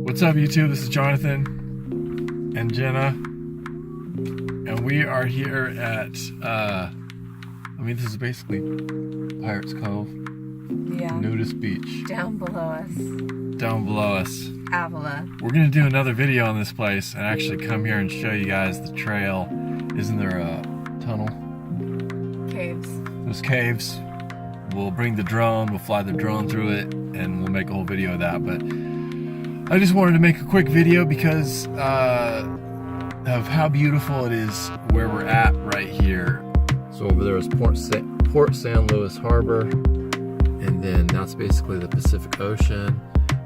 What's up, YouTube? This is Jonathan and Jenna, and we are here at, this is basically Pirates Cove. Yeah. Nudist beach. Down below us. Down below us. Avila. We're gonna do another video on this place and actually come here and show you guys the trail. Isn't there a tunnel? Caves. There's caves. We'll bring the drone, we'll fly the drone through it, and we'll make a whole video of that. But I just wanted to make a quick video because of how beautiful it is where we're at right here. So over there is Port San Luis Harbor, and then that's basically the Pacific Ocean.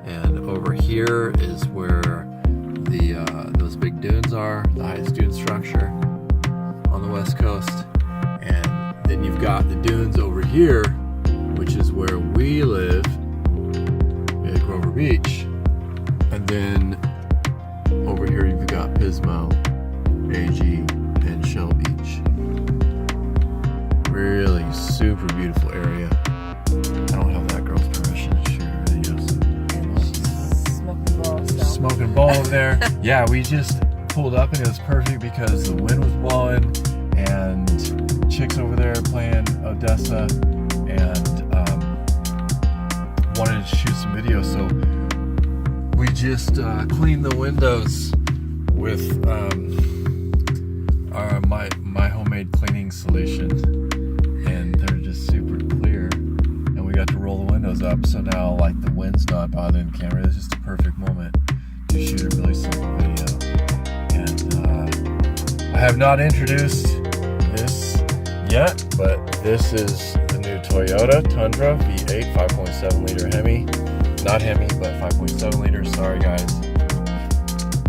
And over here is where the those big dunes are, the highest dune structure on the west coast. And then you've got the dunes over here, which is where we live at Grover Beach. And then over here you've got Pismo, AG, and Shell Beach. Really super beautiful area. I don't have that girl's permission to shoot her videos. Smoking bowl still. Smoking a bowl over there. Yeah, we just pulled up and it was perfect because the wind was blowing and chicks over there playing Odessa and wanted to shoot some video, so we just cleaned the windows with my homemade cleaning solution, and they're just super clear. And we got to roll the windows up, so now like the wind's not bothering the camera. It's just a perfect moment to shoot a really simple video. And I have not introduced this yet, but this is the new Toyota Tundra V8 5.7 liter Hemi. Not Hemi, but 5.7 liters. Sorry, guys.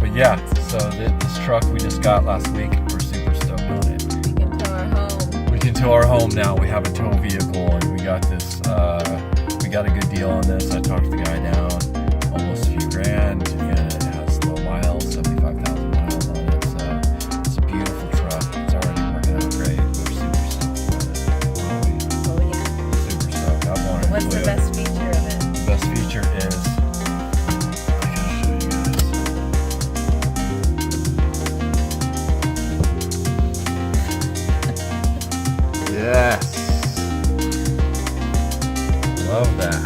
But yeah, so this truck we just got last week, we're super stoked on it. We can tow our home. We can tow our home now. We have a tow vehicle, and we got this. We got a good deal on this. I talked the guy down, almost a few grand, and it has low miles, 75,000 miles on it. So it's a beautiful truck. It's already working out great. We're super stoked on it. Oh yeah. Super stoked. I wanted What's the best feature of it? Best feature is, I gotta show you guys. Yes. Love that.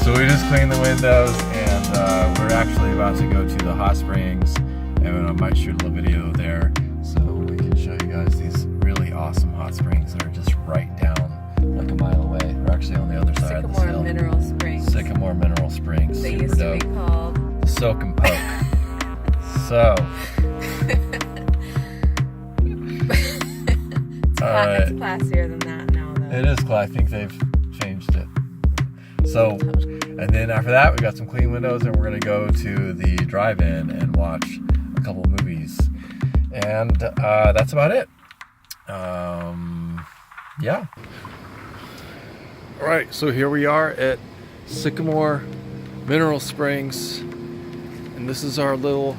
So we just cleaned the windows, and we're actually about to go to the hot springs, and I might shoot a little video there so we can show you guys these really awesome hot springs that are just right down like a mile away. They're actually on the other side of the hill. Sycamore Mineral Springs. Sycamore Mineral Springs. They Super used to dope. be called Soak and Poke. So it's classier than that now, though. it is cool. I think they've changed it. So, and then after that, we got some clean windows, and we're gonna go to the drive-in and watch a couple of movies, and that's about it. Yeah. All right, so here we are at Sycamore Mineral Springs, and this is our little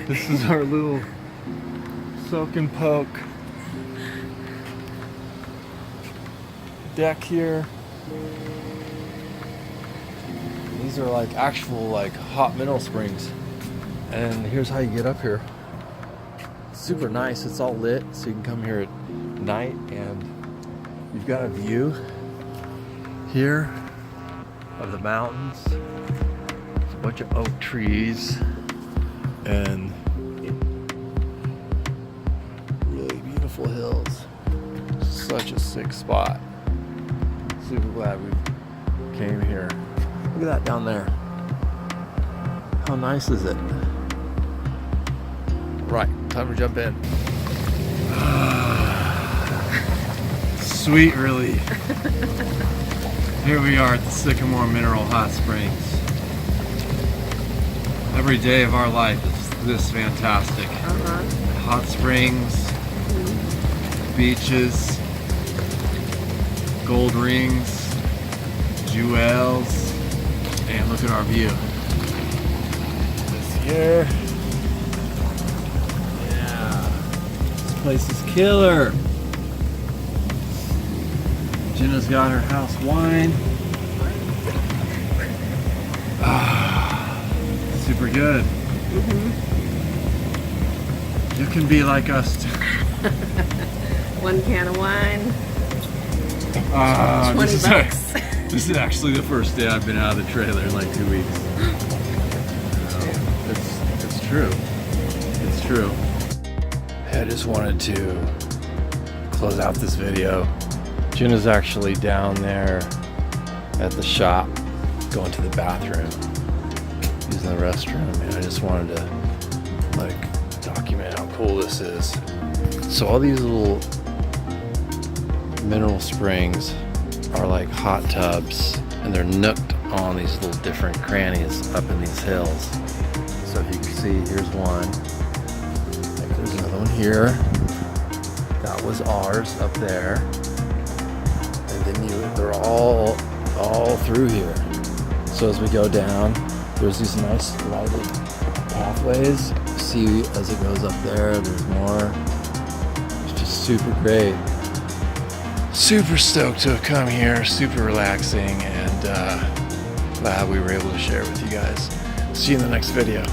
this is our little soak and poke deck here. These are like actual like hot mineral springs, and here's how you get up here. Super nice. It's all lit, so you can come here at night, and you've got a view here of the mountains. There's a bunch of oak trees and really beautiful hills. Such a sick spot. Super glad we came here. Look at that down there. How nice is it? Right, time to jump in. Sweet relief. Here we are at the Sycamore Mineral Hot Springs. Every day of our life is this fantastic. Hot springs, beaches, gold rings, jewels, and look at our view. This here. Yeah. This place is killer. Jenna's got her house wine. Super good. You can be like us. 1 can of wine. 20 this bucks. This is actually the first day I've been out of the trailer in like 2 weeks. It's true. It's true. I just wanted to close out this video. Jenna's actually down there at the shop, going to the bathroom, using the restroom, and I just wanted to like document how cool this is. So all these little mineral springs are like hot tubs, and they're nooked on these little different crannies up in these hills. So if you can see, here's one. Like there's another one here. That was ours up there. And then they're all through here. So as we go down, there's these nice lighted pathways. See as it goes up there, there's more. It's just super great. Super stoked to have come here, super relaxing, and glad we were able to share with you guys. See you in the next video.